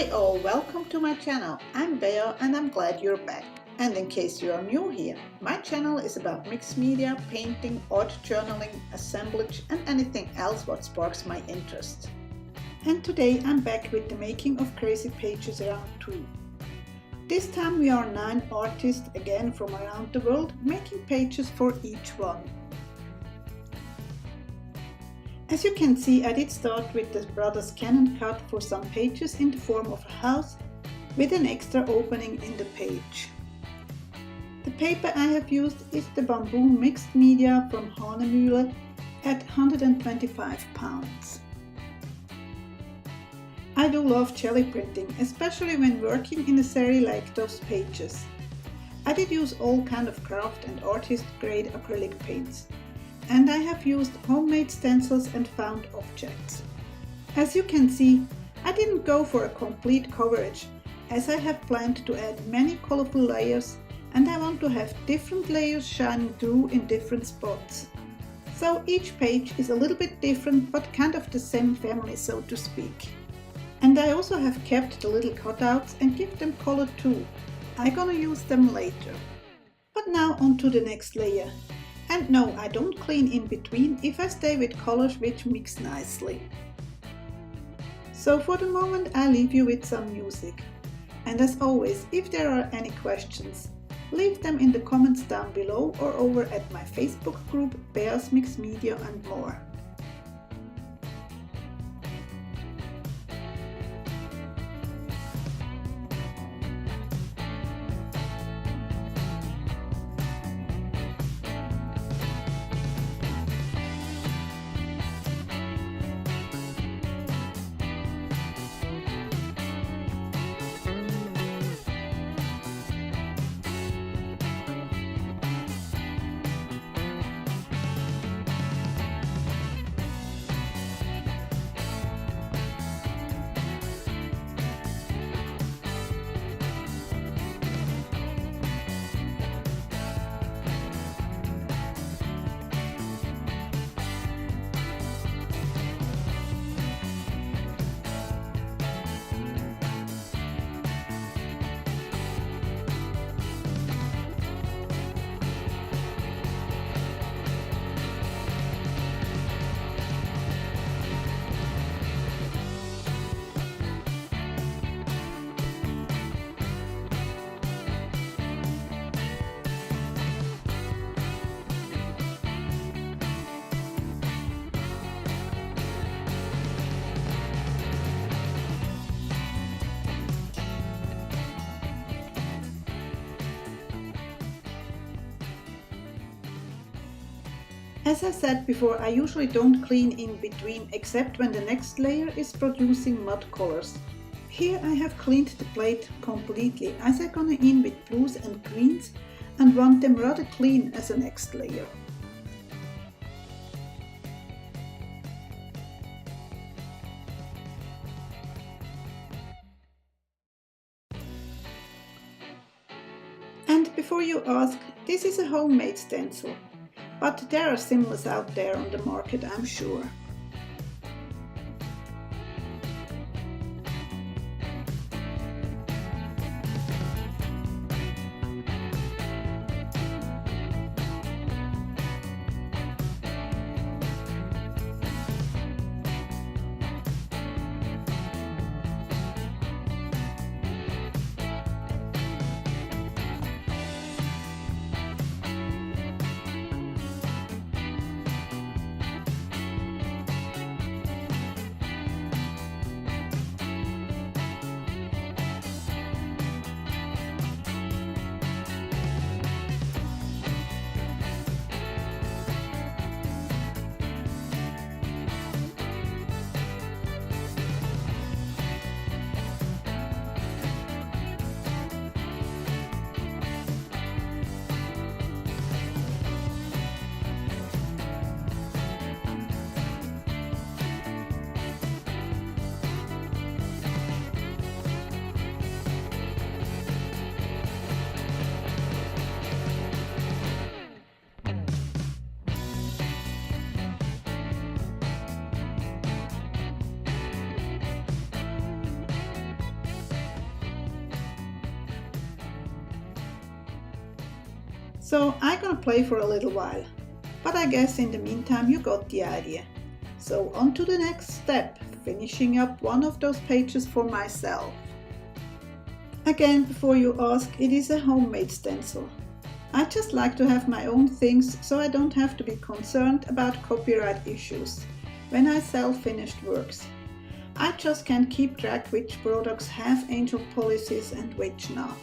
Hi all, welcome to my channel. I'm Bea and I'm glad you're back. And in case you are new here, my channel is about mixed media, painting, art journaling, assemblage and anything else what sparks my interest. And today I'm back with the making of crazy pages round 2. This time we are 9 artists again from around the world making pages for each one. As you can see, I did start with the brothers Cannon cut for some pages in the form of a house with an extra opening in the page. The paper I have used is the bamboo mixed media from Hanemühle at 125 pounds. I do love jelly printing, especially when working in a series like those pages. I did use all kind of craft and artist grade acrylic paints. And I have used homemade stencils and found objects. As you can see, I didn't go for a complete coverage, as I have planned to add many colorful layers and I want to have different layers shining through in different spots. So each page is a little bit different but kind of the same family, so to speak. And I also have kept the little cutouts and give them color too. I'm gonna use them later. But now on to the next layer. And no, I don't clean in between if I stay with colors which mix nicely. So for the moment I leave you with some music. And as always, if there are any questions, leave them in the comments down below or over at my Facebook group Bea's Mixed Media and more. As I said before, I usually don't clean in between except when the next layer is producing mud colors. Here I have cleaned the plate completely as I'm gonna in with blues and greens and want them rather clean as a next layer. And before you ask, this is a homemade stencil. But there are similars out there on the market, I'm sure. So I'm gonna play for a little while. But I guess in the meantime you got the idea. So on to the next step, finishing up one of those pages for myself. Again, before you ask, it is a homemade stencil. I just like to have my own things so I don't have to be concerned about copyright issues when I sell finished works. I just can't keep track which products have angel policies and which not.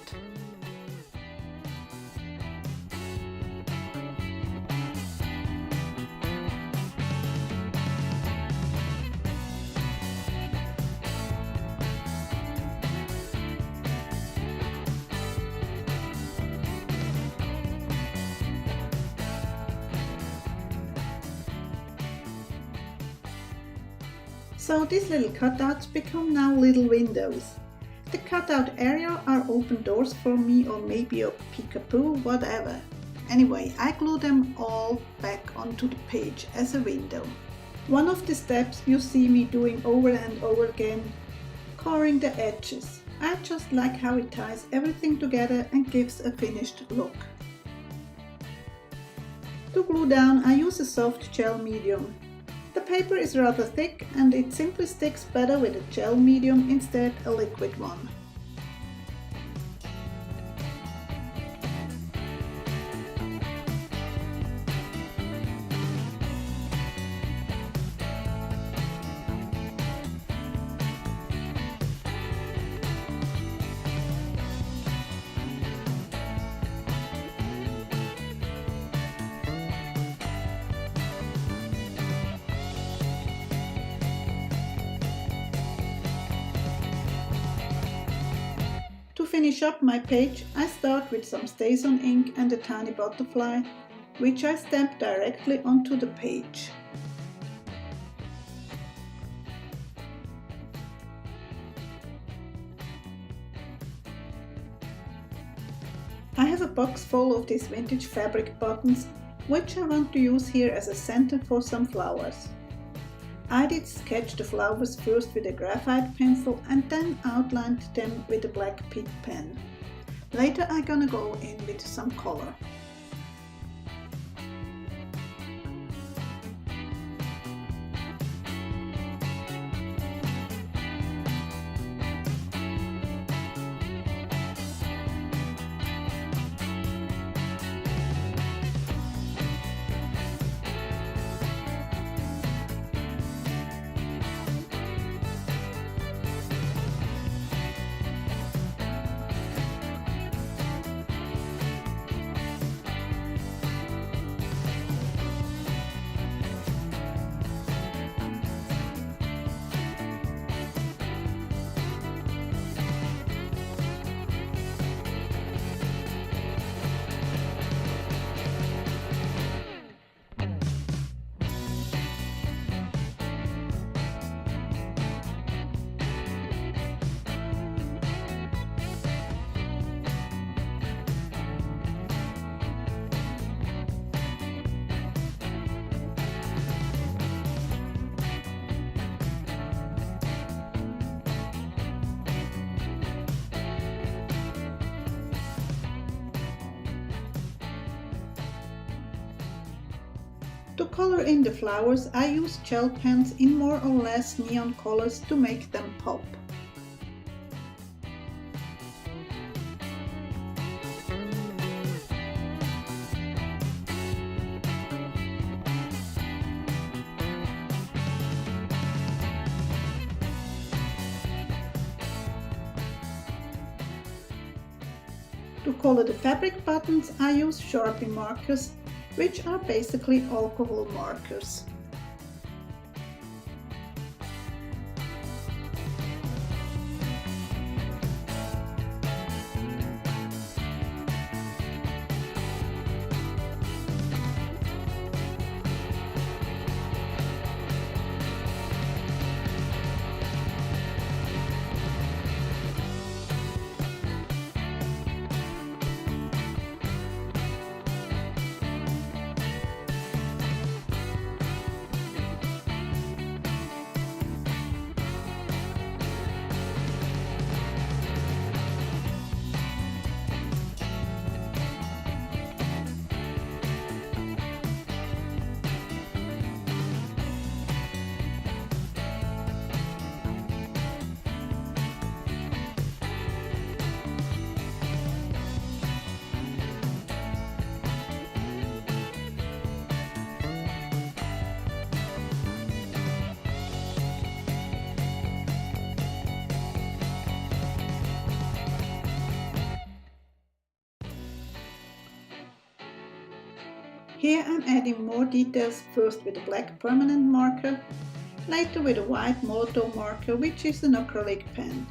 So these little cutouts become now little windows. The cutout area are open doors for me or maybe a peekaboo, whatever. Anyway, I glue them all back onto the page as a window. One of the steps you see me doing over and over again, coloring the edges. I just like how it ties everything together and gives a finished look. To glue down, I use a soft gel medium. The paper is rather thick and it simply sticks better with a gel medium instead a liquid one. To finish up my page, I start with some StazOn ink and a tiny butterfly, which I stamp directly onto the page. I have a box full of these vintage fabric buttons, which I want to use here as a center for some flowers. I did sketch the flowers first with a graphite pencil and then outlined them with a black Pitt pen. Later I'm gonna go in with some color. To color in the flowers, I use gel pens in more or less neon colors to make them pop. To color the fabric buttons, I use Sharpie markers, which are basically alcohol markers. Here I'm adding more details, first with a black permanent marker, later with a white Molotow marker, which is an acrylic pen.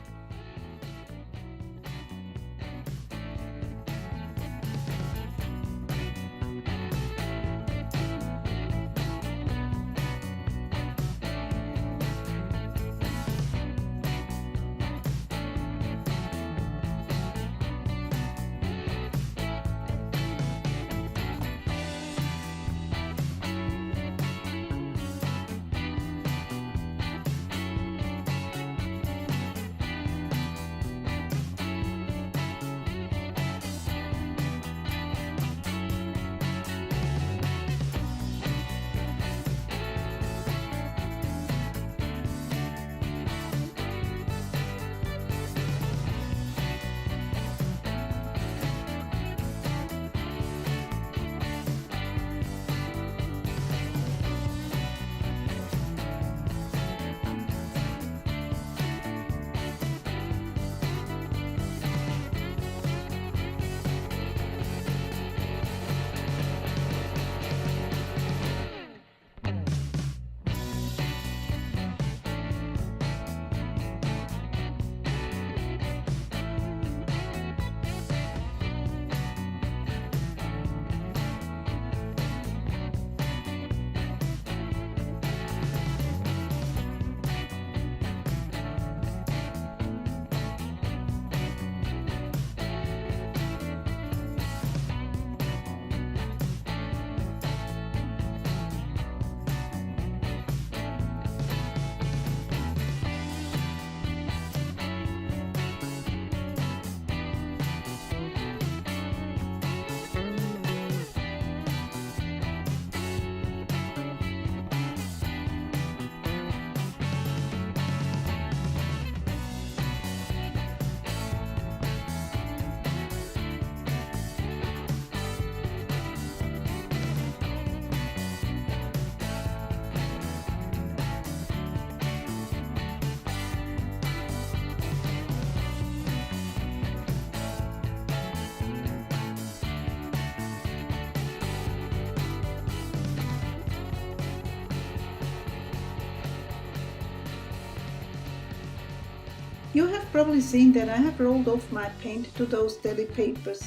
You have probably seen that I have rolled off my paint to those deli papers.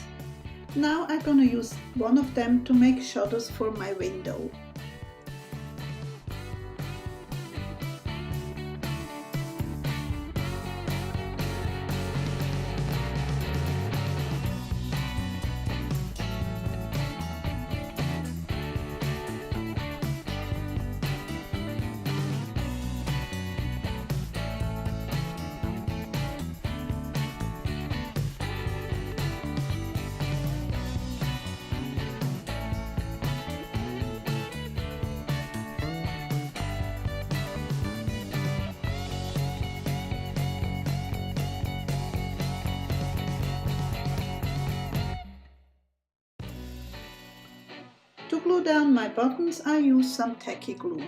Now I'm gonna use one of them to make shutters for my window. To glue down my buttons, I use some tacky glue.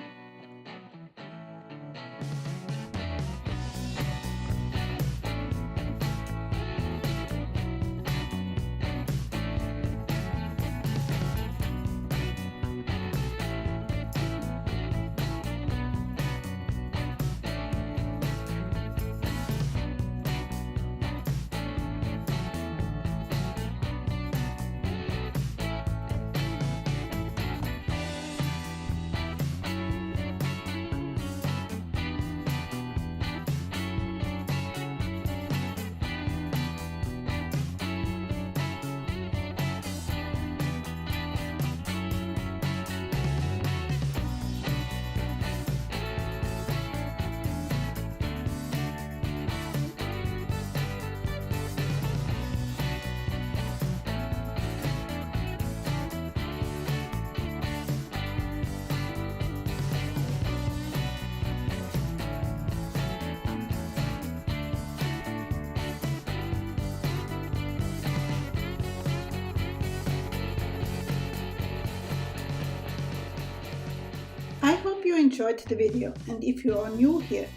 I hope you enjoyed the video, and if you are new here,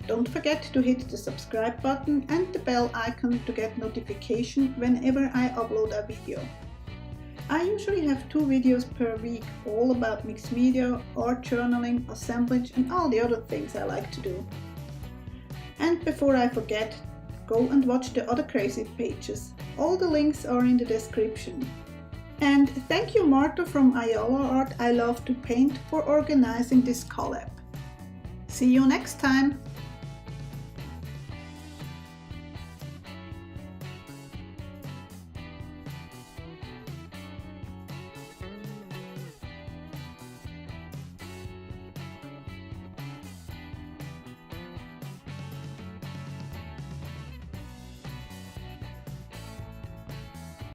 don't forget to hit the subscribe button and the bell icon to get notification whenever I upload a video. I usually have 2 videos per week, all about mixed media, art journaling, assemblage and all the other things I like to do. And before I forget, go and watch the other crazy pages. All the links are in the description. And thank you Marta from Ayala Art I Love to Paint for organizing this collab. See you next time!